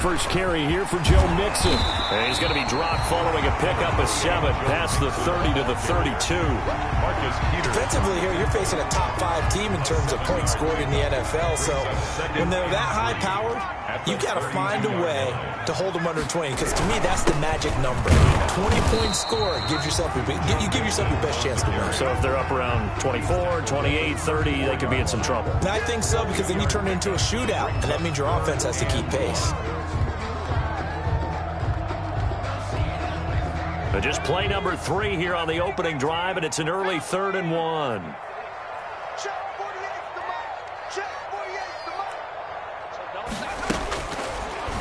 First carry here for Joe Mixon. And he's going to be dropped following a pickup of 7 past the 30 to the 32. Defensively here, you're facing a top 5 team in terms of points scored in the NFL. So when they're that high-powered, you got to find a way to hold them under 20. Because to me, that's the magic number. 20-point score gives yourself you give yourself your best chance to win. So if they're up around 24, 28, 30, they could be in some trouble. And I think so, because then you turn it into a shootout, and that means your offense has to keep pace. Just play number 3 here on the opening drive, and it's an early 3rd and 1.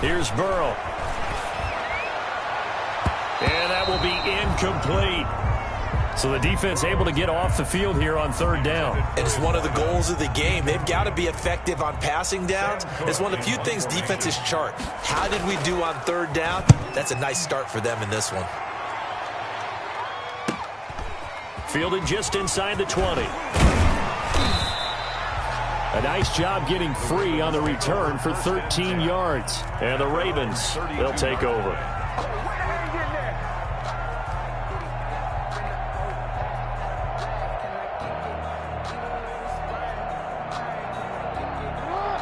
Here's Burrow. And that will be incomplete. So the defense able to get off the field here on 3rd down. And it's one of the goals of the game. They've got to be effective on passing downs. It's one of the few things defenses chart. How did we do on 3rd down? That's a nice start for them in this one. Fielded just inside the 20. A nice job getting free on the return for 13 yards. And the Ravens, they'll take over.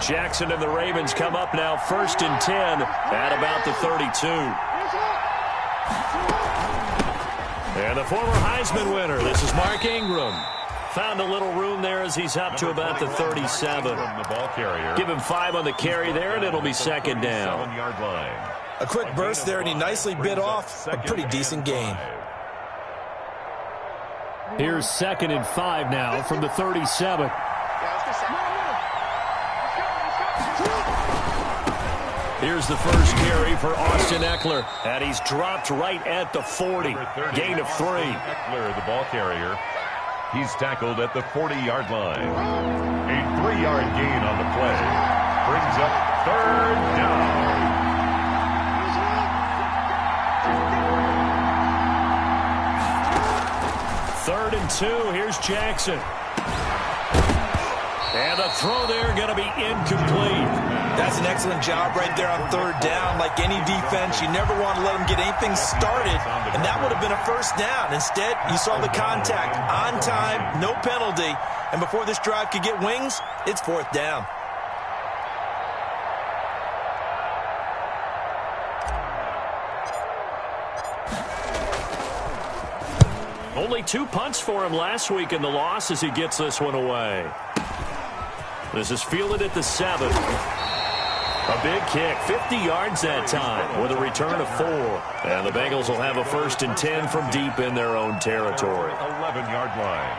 Jackson and the Ravens come up now 1st and 10 at about the 32. And the former Heisman winner, this is Mark Ingram. Found a little room there as he's up to about the 37. Give him 5 on the carry there, and it'll be 2nd down. A quick burst there, and he nicely bit off a pretty decent gain. Here's 2nd and 5 now from the 37. Here's the first carry for Austin Eckler, and he's dropped right at the 40. Gain of 3. Eckler, the ball carrier. He's tackled at the 40-yard line. A 3-yard gain on the play. Brings up 3rd down. 3rd and 2. Here's Jackson. And the throw there going to be incomplete. That's an excellent job right there on 3rd down. Like any defense, you never want to let them get anything started, and that would have been a 1st down. Instead, you saw the contact on time, no penalty, and before this drive could get wings, it's 4th down. Only 2 punts for him last week in the loss as he gets this one away. This is fielded at the 7. A big kick, 50 yards that time with a return of 4. And the Bengals will have a 1st and 10 from deep in their own territory. 11-yard line.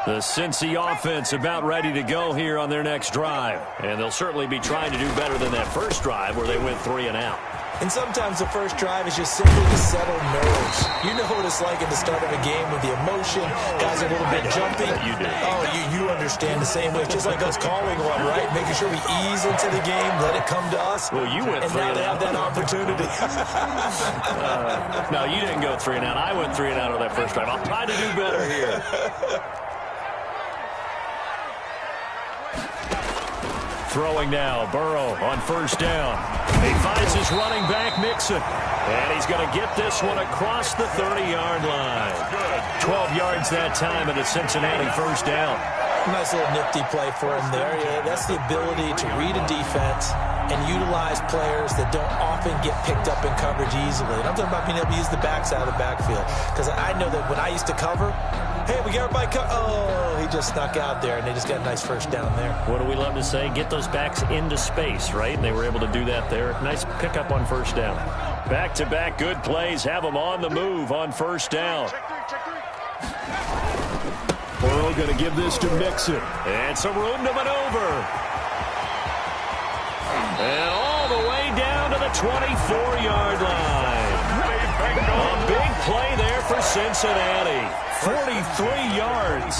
The Cincy offense about ready to go here on their next drive. And they'll certainly be trying to do better than that first drive where they went 3 and out. And sometimes the first drive is just simply to settle nerves. You know what it's like at the start of a game with the emotion. Guys are a little bit jumpy. You do. Oh, you understand the same way. It's just like us calling one, right? Making sure we ease into the game, let it come to us. Well, you went 3 and now they have that opportunity. No, you didn't go 3 and out. I went 3 and out on that first drive. I'll try to do better here. Throwing now, Burrow on 1st down. He finds his running back, Mixon. And he's going to get this one across the 30-yard line. 12 yards that time at a Cincinnati 1st down. Nice little nifty play for him there. Yeah, that's the ability to read a defense and utilize players that don't often get picked up in coverage easily. And I'm talking about being able to use the backside of the backfield. Because I know that when I used to cover, hey, we got everybody covered. Oh, he just snuck out there, and they just got a nice 1st down there. What do we love to say? Get those backs into space, right? And they were able to do that there. Nice pickup on 1st down. Back-to-back good plays have them on the move on 1st down. Burrow going to give this to Mixon. And some room to maneuver. And all the way down to the 24-yard line. A big play there for Cincinnati. 43 yards.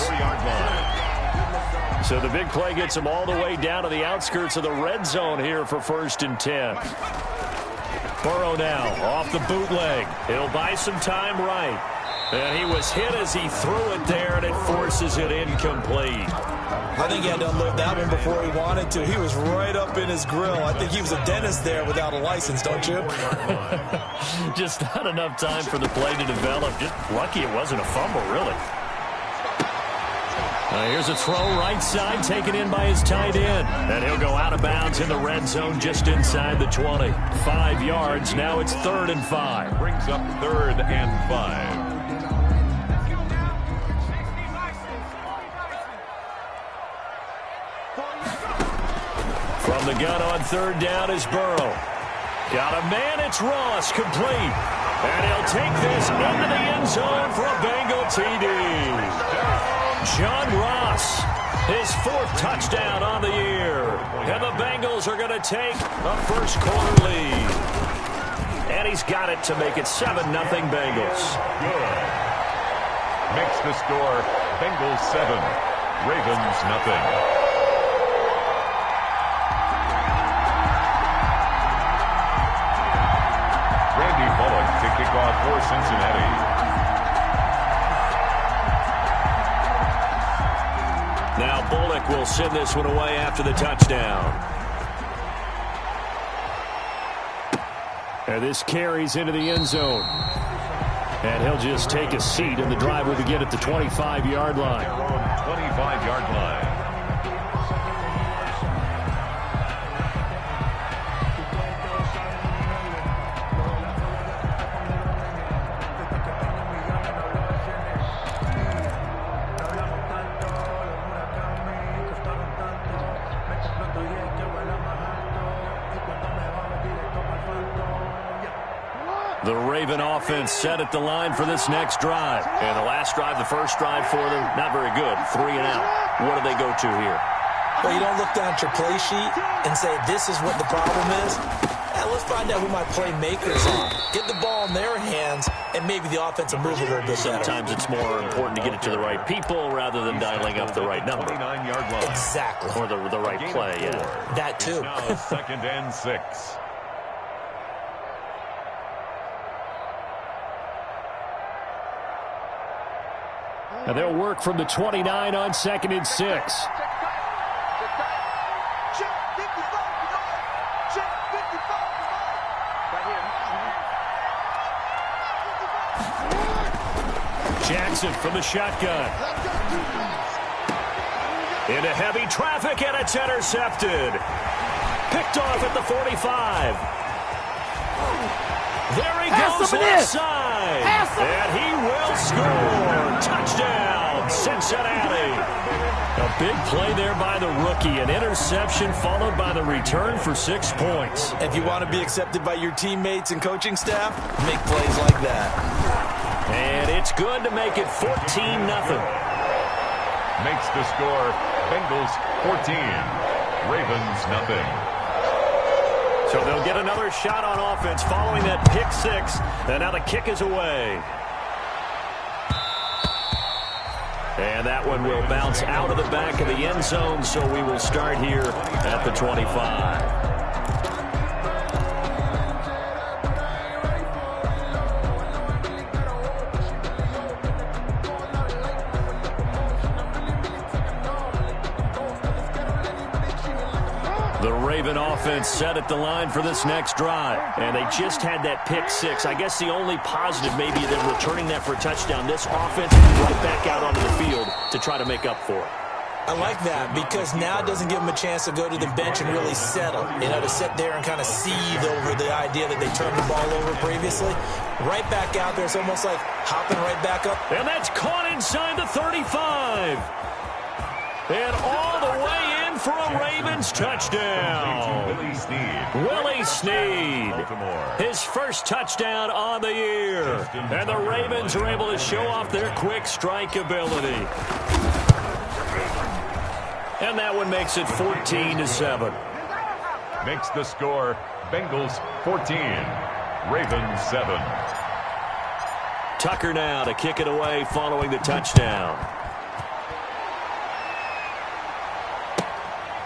So the big play gets them all the way down to the outskirts of the red zone here for 1st and 10. Burrow now off the bootleg. He'll buy some time right. And he was hit as he threw it there, and it forces it incomplete. I think he had to unload that one before he wanted to. He was right up in his grill. I think he was a dentist there without a license, don't you? Just not enough time for the play to develop. Just lucky it wasn't a fumble, really. Here's a throw right side taken in by his tight end. And he'll go out of bounds in the red zone just inside the 20. 5 yards. Now it's 3rd and 5. Brings up 3rd and 5. From the gun on 3rd down is Burrow. Got a man, it's Ross, complete. And he'll take this into the end zone for a Bengal TD. John Ross, his 4th touchdown on the year. And the Bengals are going to take a first quarter lead. And he's got it to make it 7-0 Bengals. Good. Makes the score Bengals 7, Ravens nothing. To kick off for Cincinnati. Now Bullock will send this one away after the touchdown. And this carries into the end zone. And he'll just take a seat, and the drive will begin at the 25-yard line. 25-yard line. The Raven offense set at the line for this next drive. And the last drive, the first drive for them, not very good. 3 and out. What do they go to here? Well, you don't look down at your play sheet and say, this is what the problem is. Let's find out who my playmakers are. Get the ball in their hands, and maybe the offense will move a little bit better. Sometimes it's more important to get it to the right people rather than dialing up the right number. 29-yard line. Exactly. Or the right play, yeah. That too. Now 2nd and 6. And they'll work from the 29 on 2nd and 6. Jackson from the shotgun. Into heavy traffic, and it's intercepted. Picked off at the 45. There he goes left side. And he will score. Touchdown, Cincinnati. A big play there by the rookie. An interception followed by the return for 6 points. If you want to be accepted by your teammates and coaching staff, make plays like that. And it's good to make it 14-0. Makes the score Bengals 14, Ravens nothing. So they'll get another shot on offense following that pick 6. And now the kick is away. And that one will bounce out of the back of the end zone, so we will start here at the 25. The Raven offense set at the line for this next drive. And they just had that pick 6. I guess the only positive maybe them returning that for a touchdown. This offense right back out onto the field to try to make up for it. I like that because now it doesn't give them a chance to go to the bench and really settle. You know, to sit there and kind of seethe over the idea that they turned the ball over previously. Right back out there. It's almost like hopping right back up. And that's caught inside the 35. And all the way in for a Ravens touchdown. Willie Snead. His first touchdown on the year. And the Ravens are able to show off their quick strike ability. And that one makes it 14-7. Makes the score Bengals 14, Ravens 7. Tucker now to kick it away following the touchdown.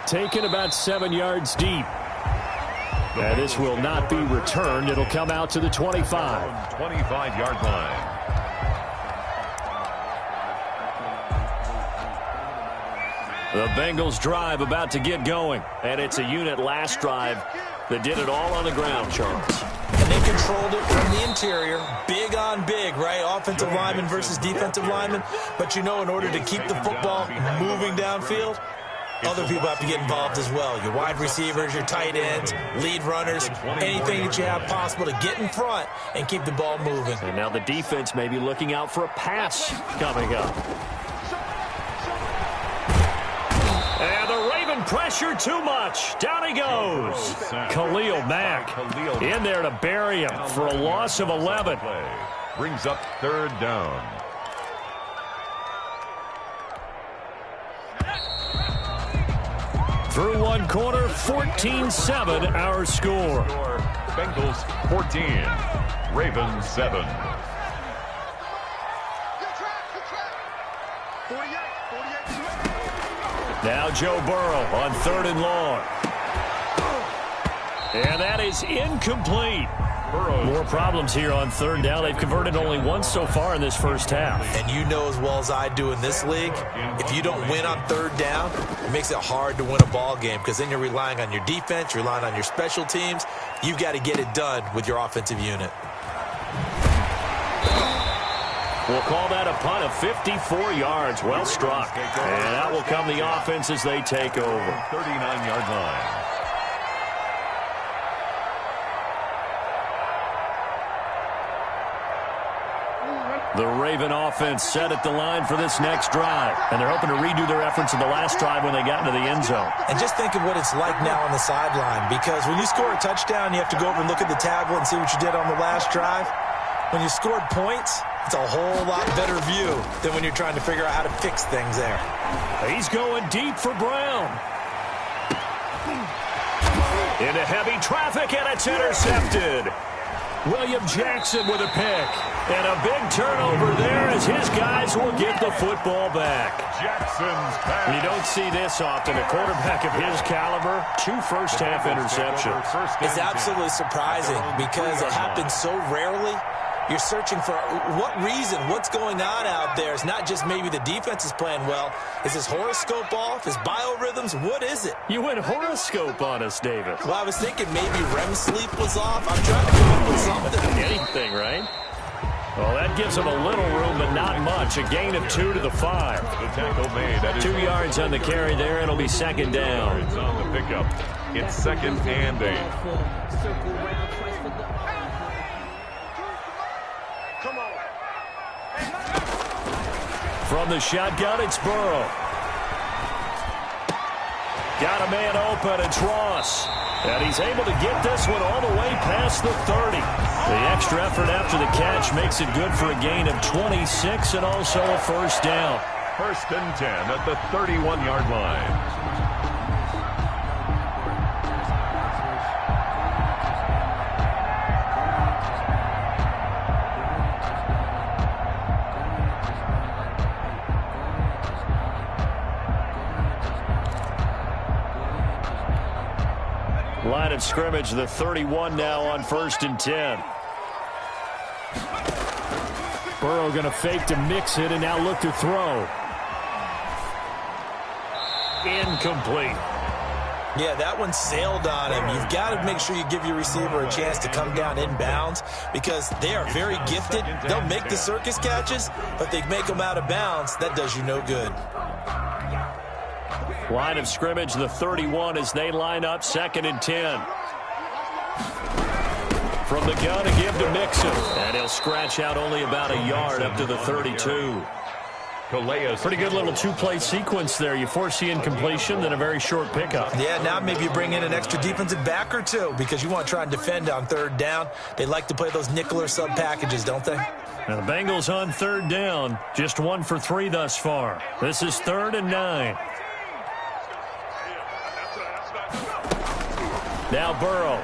Taken about 7 yards deep. And this will not be returned. It'll come out to the 25. 25-yard line. The Bengals drive about to get going. And it's a unit last drive that did it all on the ground, Charles. And they controlled it from the interior. Big on big, right? Offensive lineman versus defensive lineman. But you know, in order to keep the football moving downfield, other people have to get involved as well. Your wide receivers, your tight ends, lead runners, anything that you have possible to get in front and keep the ball moving. And now the defense may be looking out for a pass coming up. And the Raven pressure too much. Down he goes. Khalil Mack in there to bury him for a loss of 11. Brings up third down. Through one quarter, 14-7 our score. Bengals 14, Ravens 7. Now Joe Burrow on 3rd and long. And that is incomplete. More problems here on 3rd down. They've converted only once so far in this first half. And you know as well as I do in this league, if you don't win on 3rd down, it makes it hard to win a ball game because then you're relying on your defense, you're relying on your special teams. You've got to get it done with your offensive unit. We'll call that a punt of 54 yards. Well struck. And that will come the offense as they take over. 39-yard line. The Raven offense set at the line for this next drive. And they're hoping to redo their efforts in the last drive when they got into the end zone. And just think of what it's like now on the sideline, because when you score a touchdown, you have to go over and look at the tablet and see what you did on the last drive. When you scored points, it's a whole lot better view than when you're trying to figure out how to fix things there. He's going deep for Brown. Into heavy traffic, and it's intercepted. William Jackson with a pick. And a big turnover there as his guys will get the football back. Jackson's pass. You don't see this often. A quarterback of his caliber, 2 first-half interceptions. It's absolutely surprising because it happens so rarely. You're searching for what reason, what's going on out there. It's not just maybe the defense is playing well. Is his horoscope off? His biorhythms? What is it? You went horoscope on us, David. Well, I was thinking maybe REM sleep was off. I'm trying to come up with something. Anything, right? Well, that gives them a little room, but not much. A gain of 2 to the 5. The tackle made. 2 yards on the carry there. It'll be 2nd down. It's on the pickup. It's 2nd and 8. From the shotgun, it's Burrow. Got a man open, it's Ross. And he's able to get this one all the way past the 30. The extra effort after the catch makes it good for a gain of 26 and also a first down. 1st and 10 at the 31-yard line. Line of scrimmage, the 31 now on 1st and 10. Burrow going to fake to mix it and now look to throw. Incomplete. Yeah, that one sailed on him. You've got to make sure you give your receiver a chance to come down inbounds because they are very gifted. They'll make the circus catches, but they make them out of bounds. That does you no good. Line of scrimmage, the 31 as they line up 2nd and 10. From the gun to give to Mixon. And he'll scratch out only about a yard up to the 32. Pretty good little 2-play sequence there. You force the incompletion, then a very short pickup. Yeah, now maybe you bring in an extra defensive back or 2 because you want to try and defend on 3rd down. They like to play those nickel or sub packages, don't they? Now the Bengals on 3rd down. Just 1 for 3 thus far. This is 3rd and 9. Now Burrow.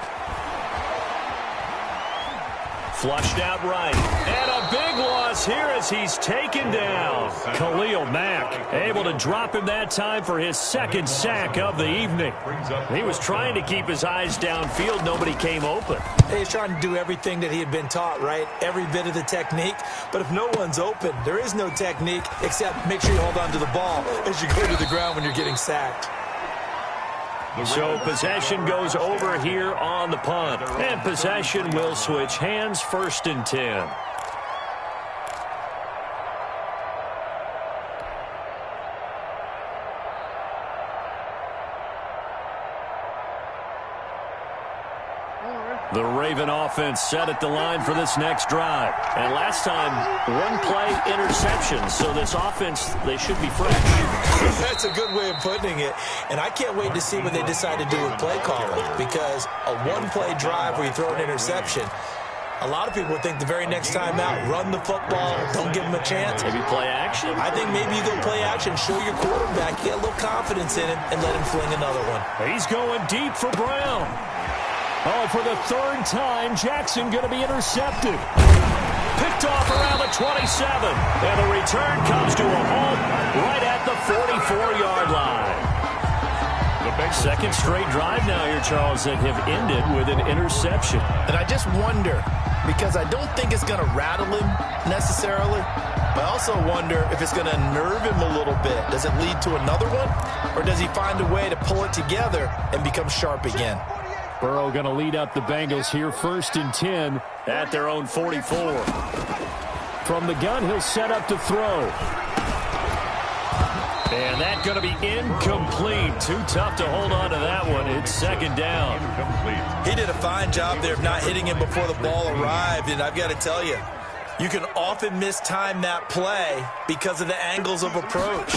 Flushed out right. And a big one loss here as he's taken down. Khalil Mack able to drop him that time for his second sack of the evening. He was trying to keep his eyes downfield. Nobody came open. He's trying to do everything that he had been taught, right? Every bit of the technique. But if no one's open, there is no technique except make sure you hold on to the ball as you go to the ground when you're getting sacked. So possession goes over here on the punt. And possession will switch hands, 1st and 10. The Raven offense set at the line for this next drive. And last time, one-play interception. So this offense, they should be fresh. That's a good way of putting it. And I can't wait to see what they decide to do with play calling. Because a one-play drive where you throw an interception, a lot of people would think the very next time out, run the football, don't give them a chance. Maybe play action? I think maybe you go play action, show your quarterback, get a little confidence in him, and let him fling another one. He's going deep for Brown. Oh, for the 3rd time, Jackson going to be intercepted. Picked off around the 27. And the return comes to a halt right at the 44-yard line. The second straight drive now here, Charles, that have ended with an interception. And I just wonder, because I don't think it's going to rattle him necessarily, but I also wonder if it's going to nerve him a little bit. Does it lead to another one? Or does he find a way to pull it together and become sharp again? Burrow going to lead up the Bengals here, 1st and 10 at their own 44. From the gun, he'll set up to throw. And that's going to be incomplete. Too tough to hold on to that one. It's 2nd down. He did a fine job there of not hitting him before the ball arrived. And I've got to tell you, you can often mistime that play because of the angles of approach.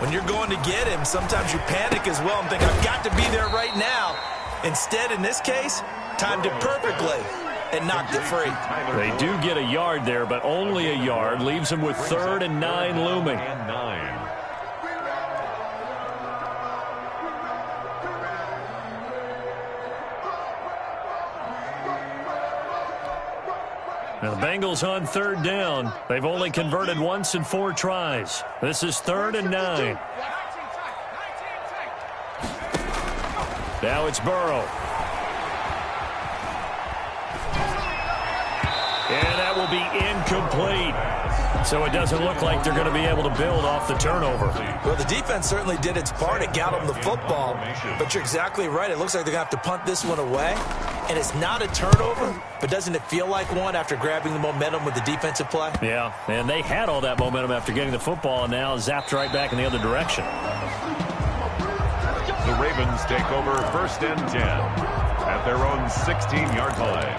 When you're going to get him, sometimes you panic as well and think, I've got to be there right now. Instead, in this case, timed it perfectly and knocked it free. They do get a yard there, but only a yard. Leaves them with 3rd and 9 looming. Now the Bengals on 3rd down. They've only converted once in 4 tries. This is 3rd and 9. Now it's Burrow. And that will be incomplete. So it doesn't look like they're going to be able to build off the turnover. Well, the defense certainly did its part. It got them the football. But you're exactly right. It looks like they're going to have to punt this one away. And it's not a turnover, but doesn't it feel like one after grabbing the momentum with the defensive play? Yeah, and they had all that momentum after getting the football and now zapped right back in the other direction. The Ravens take over 1st and 10 at their own 16-yard line.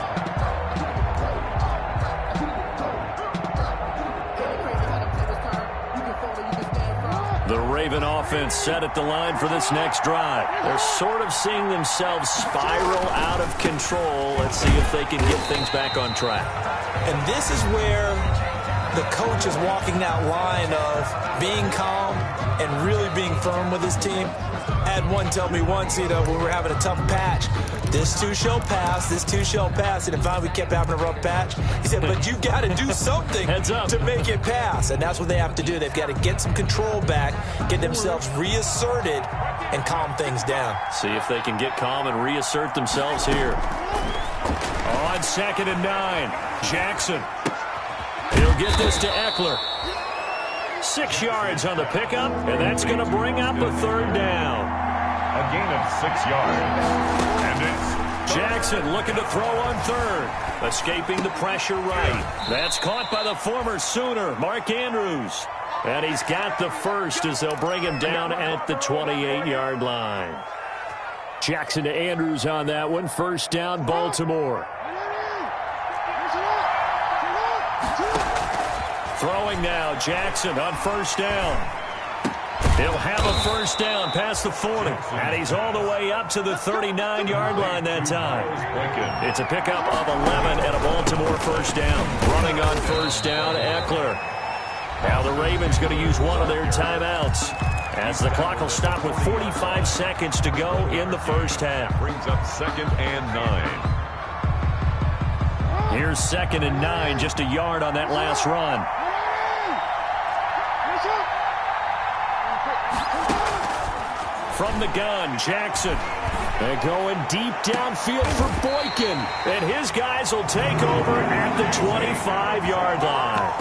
The Raven offense set at the line for this next drive. They're sort of seeing themselves spiral out of control. Let's see if they can get things back on track. And this is where the coach is walking that line of being calm and really being firm with his team. I had one tell me once, when we were having a tough patch, this too shall pass, this too shall pass. And if finally we kept having a rough patch, he said, but you've got to do something to make it pass. And that's what they have to do. They've got to get some control back, get themselves reasserted, and calm things down. See if they can get calm and reassert themselves here. On 2nd and 9, Jackson. He'll get this to Eckler. 6 yards on the pickup, and that's going to bring up a 3rd down. A gain of 6 yards. And it's Jackson looking to throw on 3rd. Escaping the pressure right. That's caught by the former Sooner, Mark Andrews. And he's got the first as they'll bring him down at the 28-yard line. Jackson to Andrews on that one. 1st down, Baltimore. Throwing now, Jackson on 1st down. He'll have a 1st down past the 40. And he's all the way up to the 39-yard line that time. It's a pickup of 11 and a Baltimore 1st down. Running on 1st down, Eckler. Now the Ravens going to use one of their timeouts as the clock will stop with 45 seconds to go in the 1st half. Brings up 2nd and 9. Here's 2nd and 9, just a yard on that last run. From the gun, Jackson. They're going deep downfield for Boykin. And his guys will take over at the 25-yard line.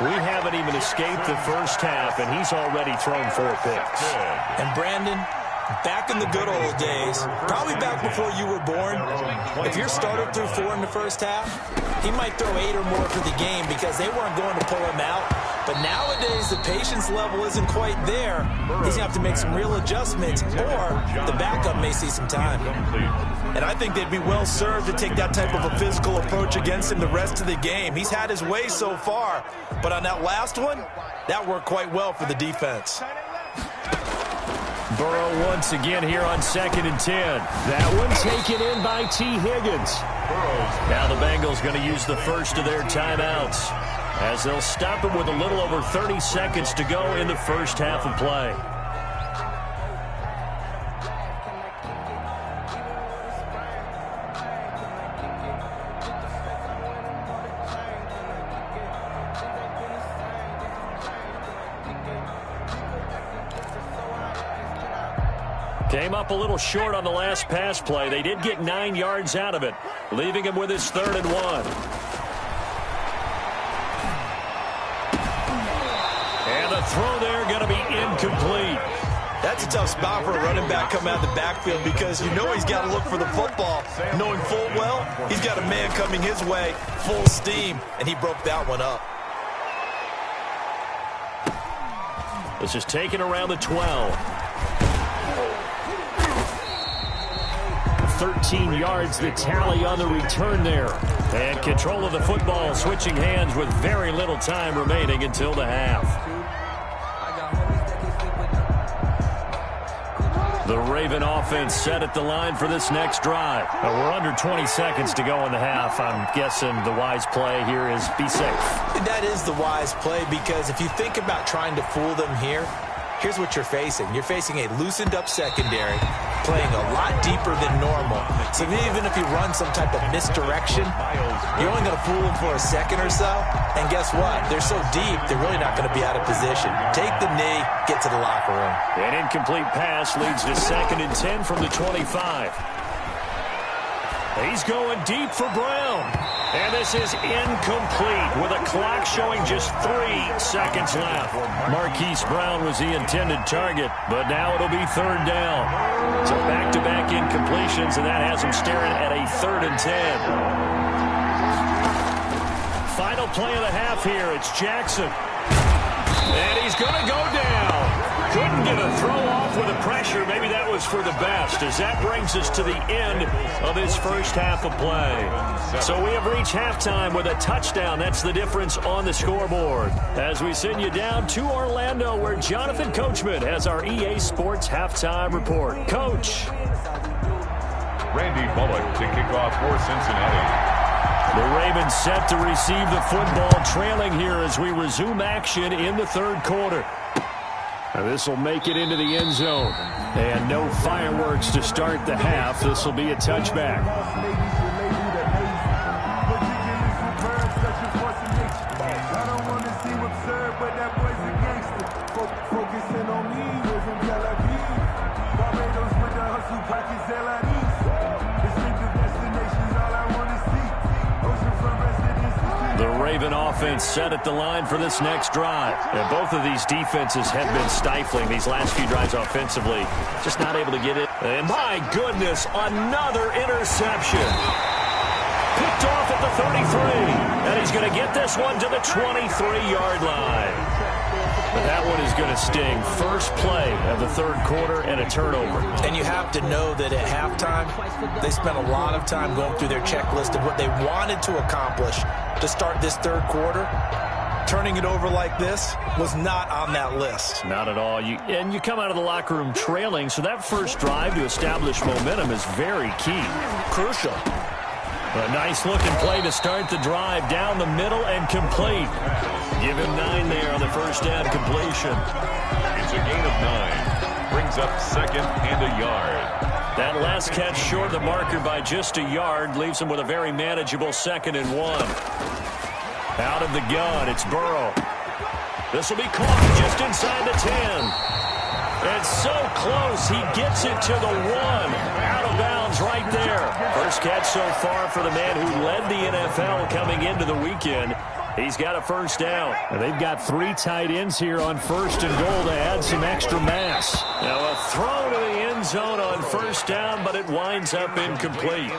We haven't even escaped the first half, and he's already thrown 4 picks. And Brandon, back in the good old days, probably back before you were born, if your starter threw 4 in the first half, he might throw 8 or more for the game because they weren't going to pull him out. But nowadays, the patience level isn't quite there. He's going to have to make some real adjustments, or the backup may see some time. And I think they'd be well served to take that type of a physical approach against him the rest of the game. He's had his way so far, but on that last one, that worked quite well for the defense. Burrow once again here on 2nd and 10. That one taken in by T. Higgins. Now the Bengals going to use the first of their timeouts, as they'll stop him with a little over 30 seconds to go in the first half of play. Came up a little short on the last pass play. They did get 9 yards out of it, leaving him with his 3rd and 1. And the throw there going to be incomplete. That's a tough spot for a running back coming out of the backfield because you know he's got to look for the football, knowing full well he's got a man coming his way, full steam, and he broke that one up. This is taken around the 12. 13 yards the tally on the return there. And control of the football, switching hands with very little time remaining until the half. The Raven offense set at the line for this next drive. We're under 20 seconds to go in the half. I'm guessing the wise play here is be safe. That is the wise play, because if you think about trying to fool them here, here's what you're facing. You're facing a loosened-up secondary, playing a lot deeper than normal. So even if you run some type of misdirection, you're only going to fool them for a second or so. And guess what? They're so deep, they're really not going to be out of position. Take the knee, get to the locker room. An incomplete pass leads to 2nd and 10 from the 25. He's going deep for Brown. And this is incomplete with a clock showing just 3 seconds left. Marquise Brown was the intended target, but now it'll be 3rd down. So back-to-back incompletions, and that has him staring at a 3rd and 10. Final play of the half here. It's Jackson. And he's going to go down. Couldn't get a throw off with the pressure. Maybe that was for the best, as that brings us to the end of this first half of play. So we have reached halftime with a touchdown. That's the difference on the scoreboard. As we send you down to Orlando, where Jonathan Coachman has our EA Sports halftime report. Coach. Randy Bullock to kick off for Cincinnati. The Ravens set to receive the football, trailing here as we resume action in the 3rd quarter. This will make it into the end zone. And no fireworks to start the half. This will be a touchback. The Raven offense set at the line for this next drive. And both of these defenses have been stifling these last few drives offensively. Just not able to get it. And my goodness, another interception. Picked off at the 33. And he's going to get this one to the 23-yard line. But that one is going to sting. First play of the 3rd quarter and a turnover. And you have to know that at halftime, they spent a lot of time going through their checklist of what they wanted to accomplish to start this 3rd quarter. Turning it over like this was not on that list. Not at all. And you come out of the locker room trailing, so that first drive to establish momentum is very key. Crucial. A nice-looking play to start the drive down the middle and complete. Give him 9 there on the first down completion. It's a gain of 9. Brings up 2nd and a yard. That last catch short of the marker by just a yard leaves him with a very manageable 2nd and 1. Out of the gun, it's Burrow. This will be caught just inside the 10. It's so close, he gets it to the 1. Out of bounds right there. First catch so far for the man who led the NFL coming into the weekend. He's got a first down. And they've got 3 tight ends here on 1st and goal to add some extra mass. Now a throw to the end zone on first down, but it winds up incomplete.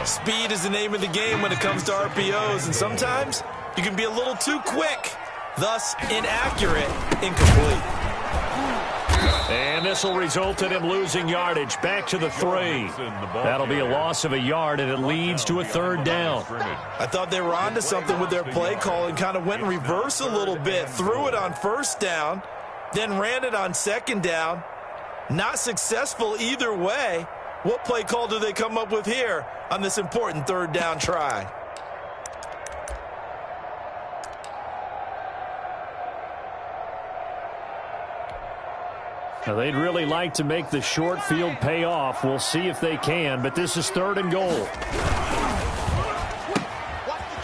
Speed is the name of the game when it comes to RPOs, and sometimes you can be a little too quick, thus inaccurate, incomplete. And this will result in him losing yardage. Back to the 3. That'll be a loss of a yard, and it leads to a 3rd down. I thought they were onto something with their play call and kind of went in reverse a little bit. Threw it on first down, then ran it on 2nd down. Not successful either way. What play call do they come up with here on this important 3rd down try? Now, they'd really like to make the short field pay off. We'll see if they can, but this is 3rd and goal.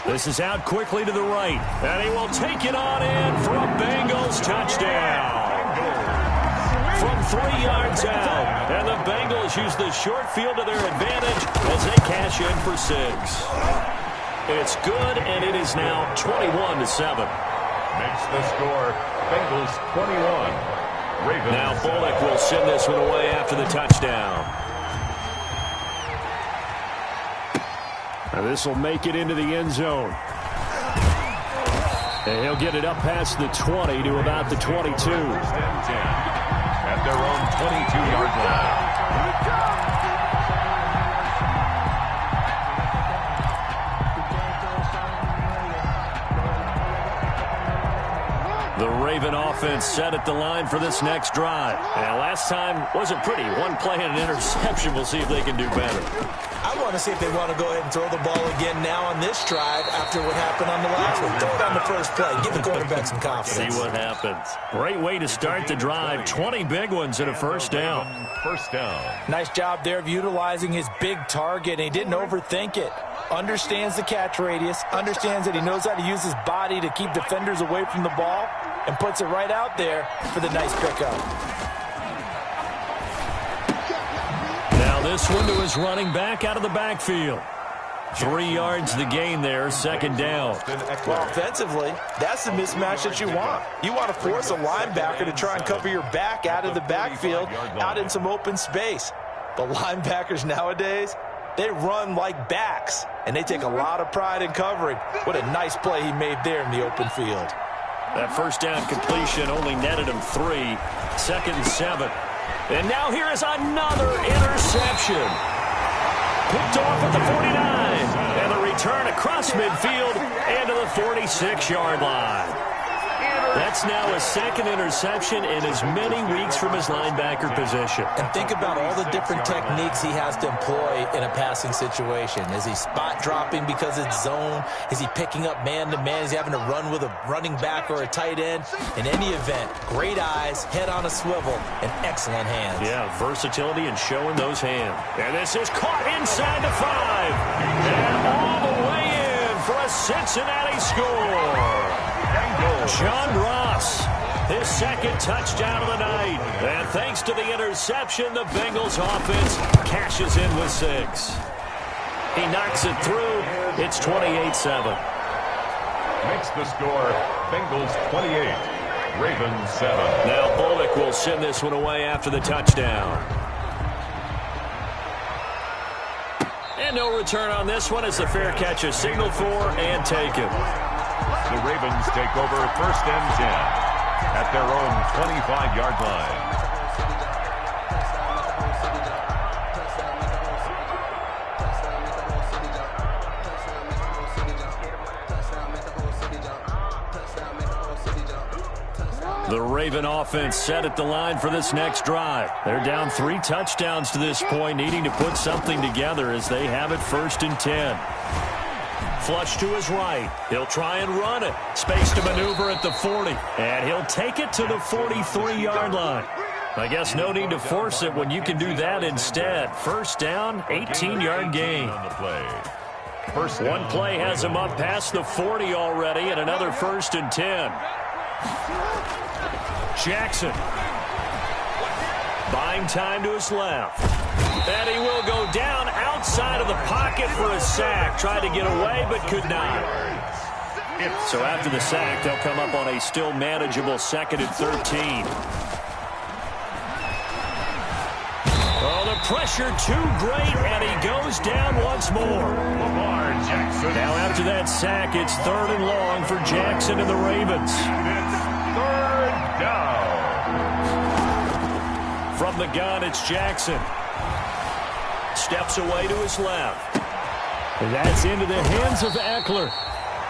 This is out quickly to the right, and he will take it on in for a Bengals touchdown. From 3 yards out, and the Bengals use the short field to their advantage as they cash in for 6. It's good, and it is now 21-7. Makes the score Bengals 21. Ravens. Now Bullock will send this one away after the touchdown. Now this will make it into the end zone. And he'll get it up past the 20 to about the 22. First and 10 at their own 22-yard line. The Raven offense set at the line for this next drive. And last time wasn't pretty. 1 play and an interception. We'll see if they can do better. I want to see if they want to go ahead and throw the ball again now on this drive after what happened on the last one. Throw it on the first play. Give the quarterback some confidence. See what happens. Great way to start the drive. 20 big ones and a first down. First down. Nice job there of utilizing his big target, and he didn't overthink it. Understands the catch radius, understands that he knows how to use his body to keep defenders away from the ball, and puts it right out there for the nice pickup. Now this one to his running back out of the backfield. 3 yards the gain there, 2nd down. Well, offensively, that's the mismatch that you want. You want to force a linebacker to try and cover your back out of the backfield, out in some open space. But linebackers nowadays, they run like backs, and they take a lot of pride in covering. What a nice play he made there in the open field. That first down completion only netted him 3. 2nd and 7. And now here is another interception. Picked off at the 49. And the return across midfield and to the 46-yard line. That's now his 2nd interception in as many weeks from his linebacker position. And think about all the different techniques he has to employ in a passing situation. Is he spot dropping because it's zone? Is he picking up man-to-man? Is he having to run with a running back or a tight end? In any event, great eyes, head on a swivel, and excellent hands. Yeah, versatility and showing those hands. And this is caught inside the 5. And all the way in for a Cincinnati score. John Ross, his 2nd touchdown of the night. And thanks to the interception, the Bengals offense cashes in with 6. He knocks it through. It's 28-7. Makes the score Bengals 28, Ravens 7. Now Bullock will send this one away after the touchdown. And no return on this one as the fair catch is signaled for and taken. The Ravens take over 1st and 10 at their own 25-yard line. The Raven offense set at the line for this next drive. They're down 3 touchdowns to this point, needing to put something together as they have it 1st and 10. Flush to his right. He'll try and run it. Space to maneuver at the 40. And he'll take it to the 43-yard line. I guess no need to force it when you can do that instead. First down, 18-yard gain. On the play. One play has him up past the 40 already, and another 1st and 10. Jackson. Buying time to his left. And he will go down outside of the pocket for a sack. Tried to get away, but could not. So after the sack, they'll come up on a still manageable 2nd and 13. Oh, the pressure too great, and he goes down once more. Now after that sack, it's 3rd and long for Jackson and the Ravens. It's 3rd down. From the gun, it's Jackson. Steps away to his left. And that's into the hands of Eckler.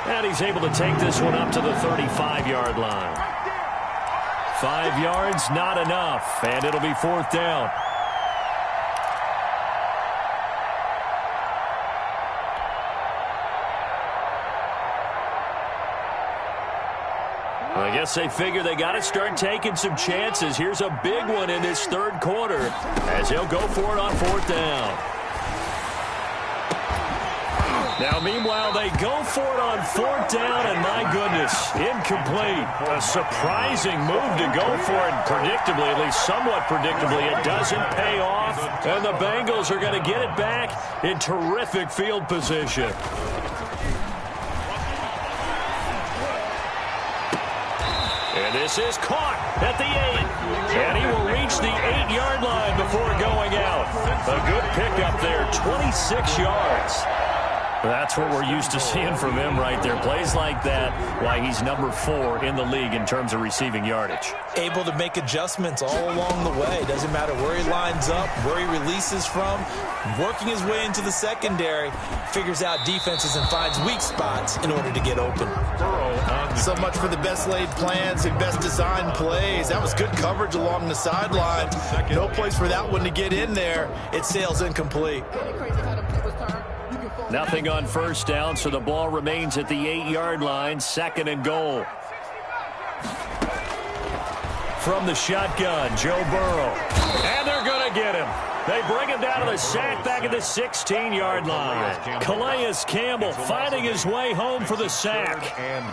And he's able to take this one up to the 35-yard line. 5 yards, not enough, and it'll be 4th down. I guess they figure they got to start taking some chances. Here's a big one in this 3rd quarter as he'll go for it on 4th down. Now, meanwhile, they go for it on 4th down, and my goodness, incomplete. A surprising move to go for it, predictably, at least somewhat predictably. It doesn't pay off, and the Bengals are going to get it back in terrific field position. And this is caught at the 8. And he will reach the 8-yard line before going out. A good pickup there, 26 yards. That's what we're used to seeing from him right there. Plays like that, why he's number 4 in the league in terms of receiving yardage. Able to make adjustments all along the way. Doesn't matter where he lines up, where he releases from. Working his way into the secondary, figures out defenses and finds weak spots in order to get open. So much for the best laid plans and best designed plays. That was good coverage along the sideline. No place for that one to get in there. It sails incomplete. Nothing on 1st down, so the ball remains at the 8-yard line, 2nd and goal. From the shotgun, Joe Burrow. And they're going to get him. They bring him down to the sack back at the 16-yard line. Calais Campbell finding his way home for the sack.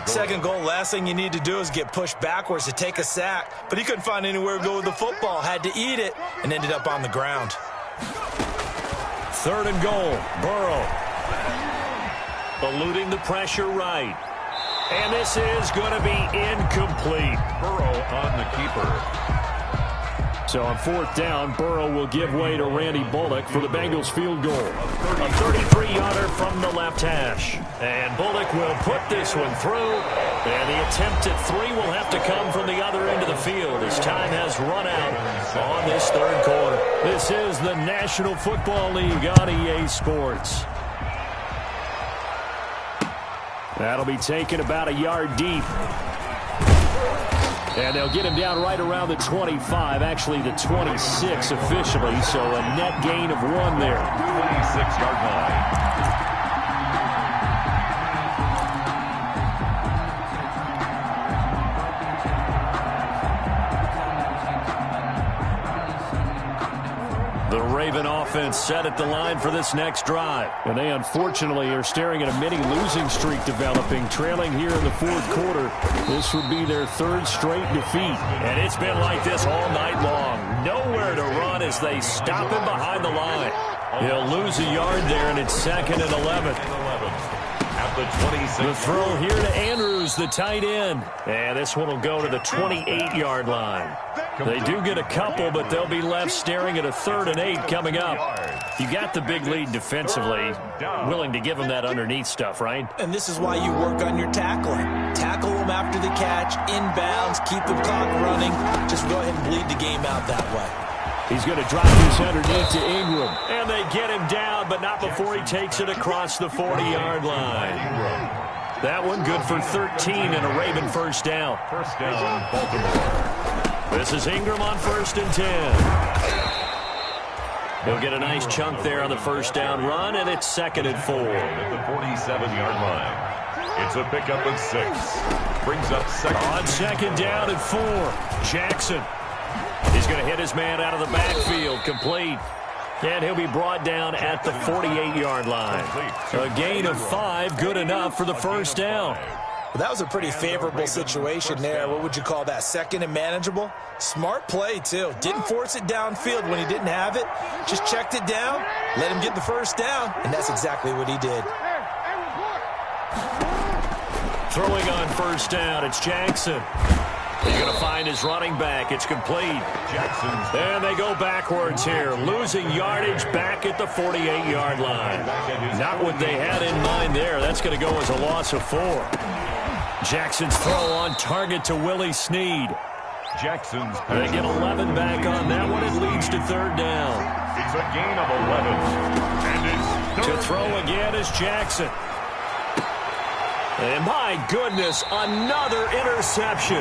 2nd goal, last thing you need to do is get pushed backwards to take a sack. But he couldn't find anywhere to go with the football. Had to eat it and ended up on the ground. 3rd and goal, Burrow. Eluding the pressure right. And this is going to be incomplete. Burrow on the keeper. So on 4th down, Burrow will give way to Randy Bullock for the Bengals field goal. A 33-yarder from the left hash. And Bullock will put this one through. And the attempt at 3 will have to come from the other end of the field as time has run out on this 3rd quarter. This is the National Football League on EA Sports. That'll be taken about a yard deep. And they'll get him down right around the 25, actually the 26 officially, so a net gain of 1 there. 26-yard line. The Raven offense set at the line for this next drive. And they unfortunately are staring at a mini losing streak developing, trailing here in the 4th quarter. This would be their 3rd straight defeat. And it's been like this all night long. Nowhere to run as they stop him behind the line. He'll lose a yard there, and it's 2nd and 11. At the 26. The throw here to Andrews, the tight end. And this one will go to the 28-yard line. They do get a couple, but they'll be left staring at a 3rd and 8 coming up. You got the big lead defensively, willing to give them that underneath stuff, right? And this is why you work on your tackling. Tackle them after the catch, inbounds, keep the clock running. Just go ahead and bleed the game out that way. He's going to drop this underneath to Ingram. And they get him down, but not before he takes it across the 40-yard line. That one good for 13 and a Raven 1st down. 1st down, Baltimore. This is Ingram on 1st and 10. He'll get a nice chunk there on the 1st down run, and it's 2nd and 4. At the 47-yard line. It's a pickup of 6. Brings up 2nd. On 2nd down and 4. Jackson is He's going to hit his man out of the backfield. Complete. And he'll be brought down at the 48-yard line. A gain of 5, good enough for the first down. Well, that was a pretty favorable situation there. What would you call that? Second and manageable? Smart play, too. Didn't force it downfield when he didn't have it. Just checked it down, let him get the first down, and that's exactly what he did. Throwing on first down, it's Jackson. He's going to find his running back. It's complete. Jackson. And they go backwards here, losing yardage back at the 48-yard line. Not what they had in mind there. That's going to go as a loss of 4. Jackson's throw on target to Willie Snead. Jackson's. They get 11 back on that one. It leads to third down. It's a gain of 11. And it's to throw again is Jackson. And my goodness, another interception.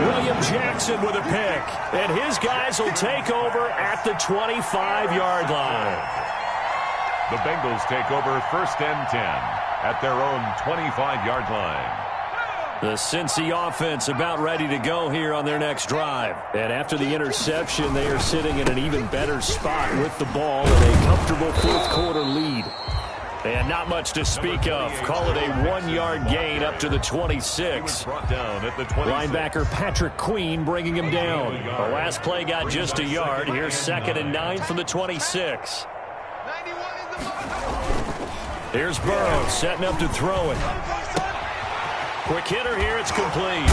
William Jackson with a pick. And his guys will take over at the 25-yard line. The Bengals take over first and 10 at their own 25-yard line. The Cincy offense about ready to go here on their next drive. And after the interception, they are sitting in an even better spot with the ball with a comfortable fourth-quarter lead. And not much to speak of. Call it a 1-yard gain up to the 26. Linebacker Patrick Queen bringing him down. The last play got just a yard. Here's 2nd and 9 from the 26. Here's Burrow setting up to throw it. Quick hitter here. It's complete.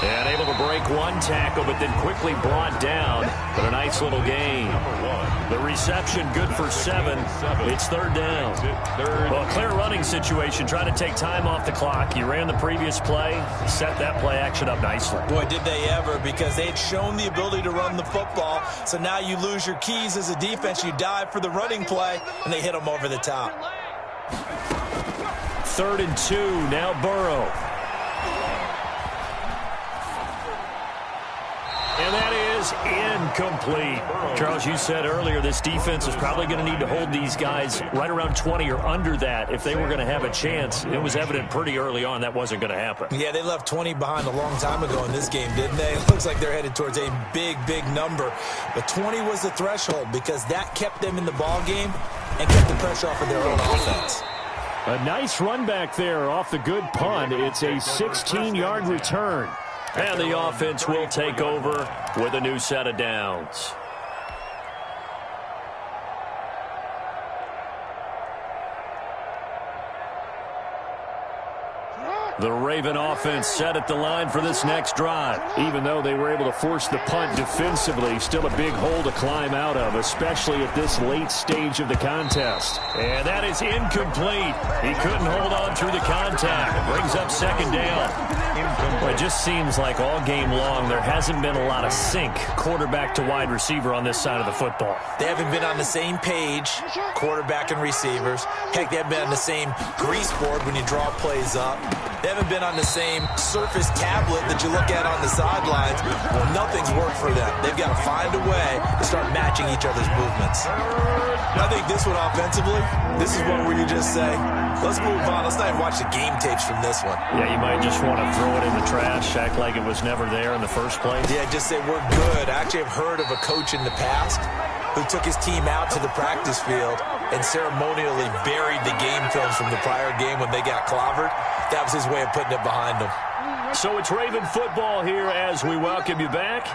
And able to break one tackle, but then quickly brought down. But a nice little gain. The reception good for 7. It's third down. Well, a clear running situation. Trying to take time off the clock. You ran the previous play. Set that play action up nicely. Boy, did they ever, because they had shown the ability to run the football. So now you lose your keys as a defense. You dive for the running play, and they hit them over the top. 3rd and 2. Now Burrow. And that is incomplete. Charles, you said earlier this defense is probably going to need to hold these guys right around 20 or under that if they were going to have a chance. It was evident pretty early on that wasn't going to happen. Yeah, they left 20 behind a long time ago in this game, didn't they? It looks like they're headed towards a big, big number. But 20 was the threshold because that kept them in the ball game and kept the pressure off of their own offense. A nice run back there off the good punt. It's a 16-yard return. And the offense will take over with a new set of downs. The Raven offense set at the line for this next drive. Even though they were able to force the punt defensively, still a big hole to climb out of, especially at this late stage of the contest. And that is incomplete. He couldn't hold on through the contact. It brings up 2nd down. Well, it just seems like all game long there hasn't been a lot of sync quarterback to wide receiver on this side of the football. They haven't been on the same page, quarterback and receivers. Heck, they haven't been on the same grease board when you draw plays up. They haven't been on the same surface tablet that you look at on the sidelines. Well, nothing's worked for them. They've got to find a way to start matching each other's movements. I think this one offensively, this is one where you just say, let's move on. Let's not even watch the game tapes from this one. Yeah, you might just want to throw it in the trash, act like it was never there in the first place. Yeah, just say we're good. I actually have heard of a coach in the past who took his team out to the practice field and ceremonially buried the game films from the prior game when they got clobbered. That was his way of putting it behind them. So it's Raven football here as we welcome you back.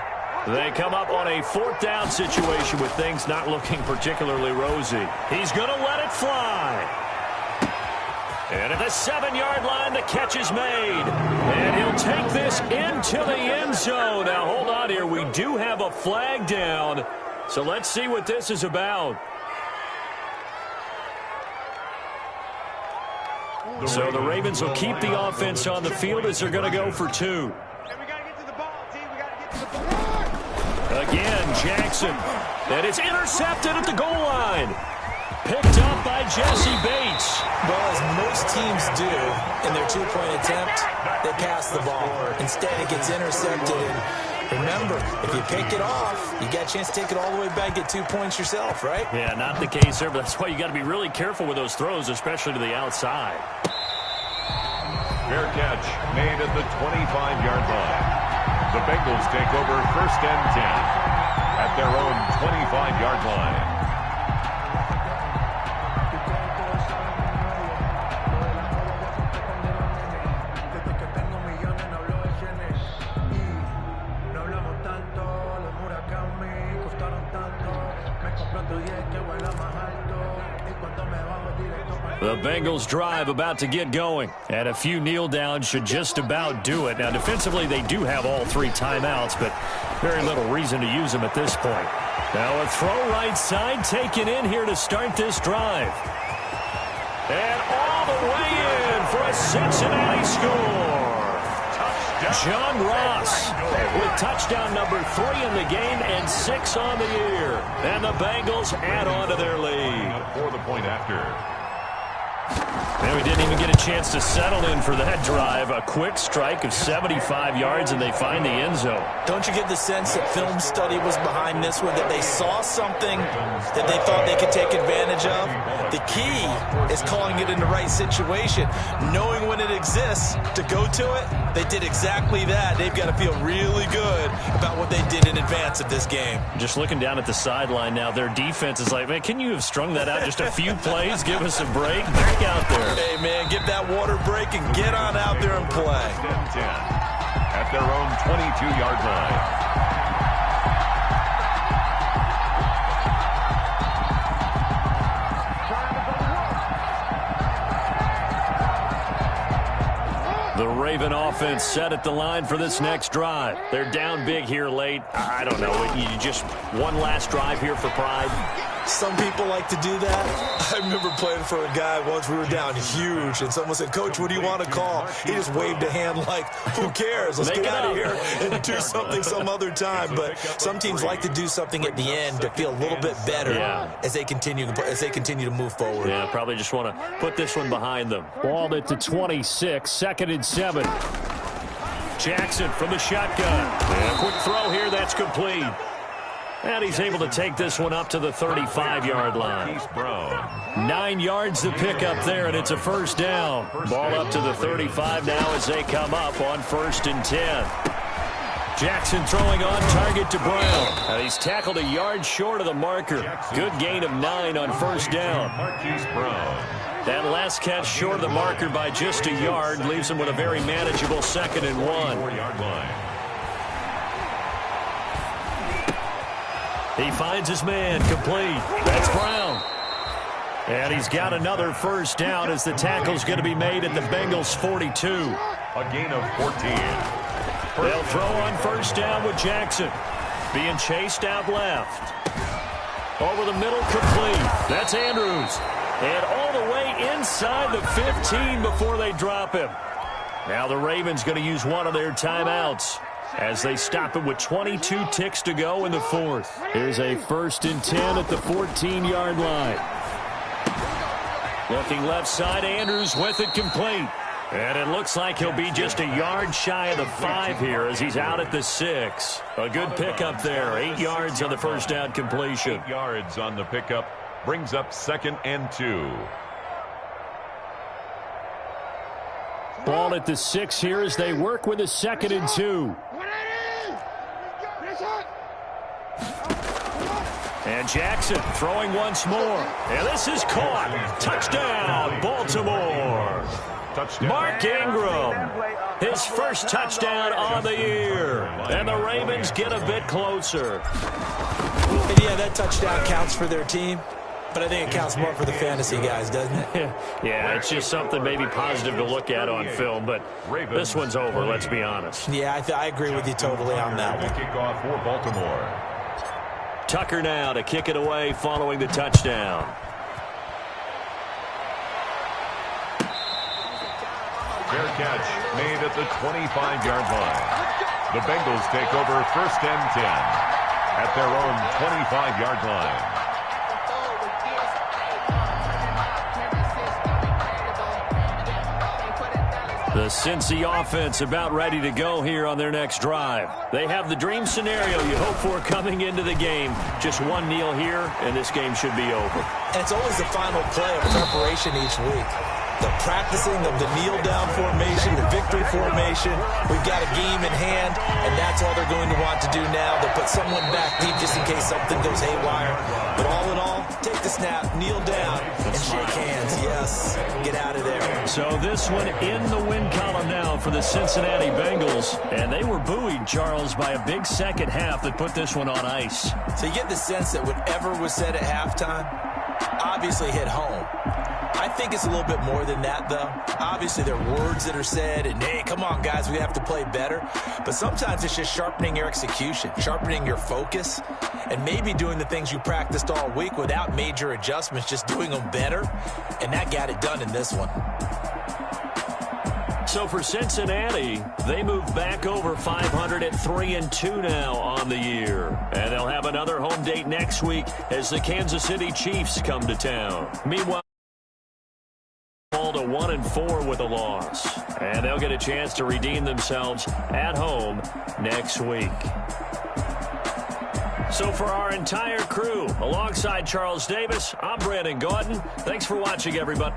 They come up on a 4th down situation with things not looking particularly rosy. He's going to let it fly. And at the 7-yard line, the catch is made. And he'll take this into the end zone. Now, hold on here. We do have a flag down. So let's see what this is about. So the Ravens will keep the offense on the field as they're going to go for 2. Again, Jackson. And it's intercepted at the goal line. Picked up by Jesse Bates. Well, as most teams do in their 2-point attempt, they pass the ball. Instead, it gets intercepted. And remember, if you pick it off, you got a chance to take it all the way back, get 2 points yourself, right? Yeah, not the case there, but that's why you got to be really careful with those throws, especially to the outside. Fair catch made at the 25-yard line. The Bengals take over 1st and 10 at their own 25-yard line. The Bengals drive about to get going, and a few kneel downs should just about do it. Now, defensively, they do have all 3 timeouts, but very little reason to use them at this point. Now a throw right side taken in here to start this drive. And all the way in for a Cincinnati score. John Ross with touchdown number 3 in the game and 6 on the year. And the Bengals add on to their lead. For the point after. And we didn't even get a chance to settle in for that drive. A quick strike of 75 yards, and they find the end zone. Don't you get the sense that film study was behind this one, that they saw something that they thought they could take advantage of? The key is calling it in the right situation, knowing when it exists to go to it. They did exactly that. They've got to feel really good about what they did in advance of this game. Just looking down at the sideline now, their defense is like, man, can you have strung that out just a few plays? Give us a break. Back out there. Hey, man, give that water break and get on out there and play. 10 at their own 22-yard line. The Raven offense set at the line for this next drive. They're down big here late. I don't know. You just one last drive here for pride. Some people like to do that. I remember playing for a guy once. We were down huge, and someone said, "Coach, what do you want to call?" He just waved a hand like, who cares? Let's get out of here and do something some other time. But some teams like to do something at the end to feel a little bit better as they continue to move forward. Yeah, probably just want to put this one behind them. Ball at the 26, 2nd and 7. Jackson from the shotgun. And a quick throw here, that's complete. And he's able to take this one up to the 35-yard line. 9 yards to pick up there, and it's a first down. Ball up to the 35 now as they come up on 1st and 10. Jackson throwing on target to Brown. And he's tackled a yard short of the marker. Good gain of 9 on 1st down. That last catch short of the marker by just a yard leaves him with a very manageable 2nd and 1. He finds his man, complete. That's Brown. And he's got another first down as the tackle's going to be made at the Bengals' 42. A gain of 14. They'll throw on 1st down with Jackson. Being chased out left. Over the middle, complete. That's Andrews. And all the way inside the 15 before they drop him. Now the Ravens going to use one of their timeouts as they stop it with 22 ticks to go in the 4th. Here's a 1st and 10 at the 14-yard line. Looking left side, Andrews with it complete. And it looks like he'll be just a yard shy of the 5 here as he's out at the 6. A good pickup there. 8 yards on the first down completion. 8 yards on the pickup brings up 2nd and 2. Ball at the 6 here as they work with a 2nd and 2. And Jackson throwing once more. And this is caught. Touchdown, Baltimore. Touchdown. Mark Ingram, his first touchdown on the year. And the Ravens get a bit closer. And yeah, that touchdown counts for their team. But I think it counts more for the fantasy guys, doesn't it? Yeah, it's just something maybe positive to look at on film, but this one's over, let's be honest. Yeah, I agree with you totally on that one. Kickoff for Baltimore. Tucker now to kick it away following the touchdown. Fair catch made at the 25-yard line. The Bengals take over 1st and 10 at their own 25-yard line. The Cincy offense about ready to go here on their next drive. They have the dream scenario you hope for coming into the game. Just one kneel here, and this game should be over. And it's always the final play of preparation each week. the practicing of the kneel-down formation, the victory formation. We've got a game in hand, and that's all they're going to want to do now. They'll put someone back deep just in case something goes haywire. But all in all, take the snap, kneel down, and shake hands. Yes, get out of there. So this one in the win column now for the Cincinnati Bengals. And they were buoyed, Charles, by a big second half that put this one on ice. So you get the sense that whatever was said at halftime obviously hit home. I think it's a little bit more than that, though. Obviously, there are words that are said, and, hey, come on, guys, we have to play better. But sometimes it's just sharpening your execution, sharpening your focus, and maybe doing the things you practiced all week without major adjustments, just doing them better. And that got it done in this one. So for Cincinnati, they move back over 500 at 3-2 now on the year. And they'll have another home date next week as the Kansas City Chiefs come to town. Meanwhile, to 1-4 with a loss. And they'll get a chance to redeem themselves at home next week. So for our entire crew, alongside Charles Davis, I'm Brandon Gordon. Thanks for watching, everybody.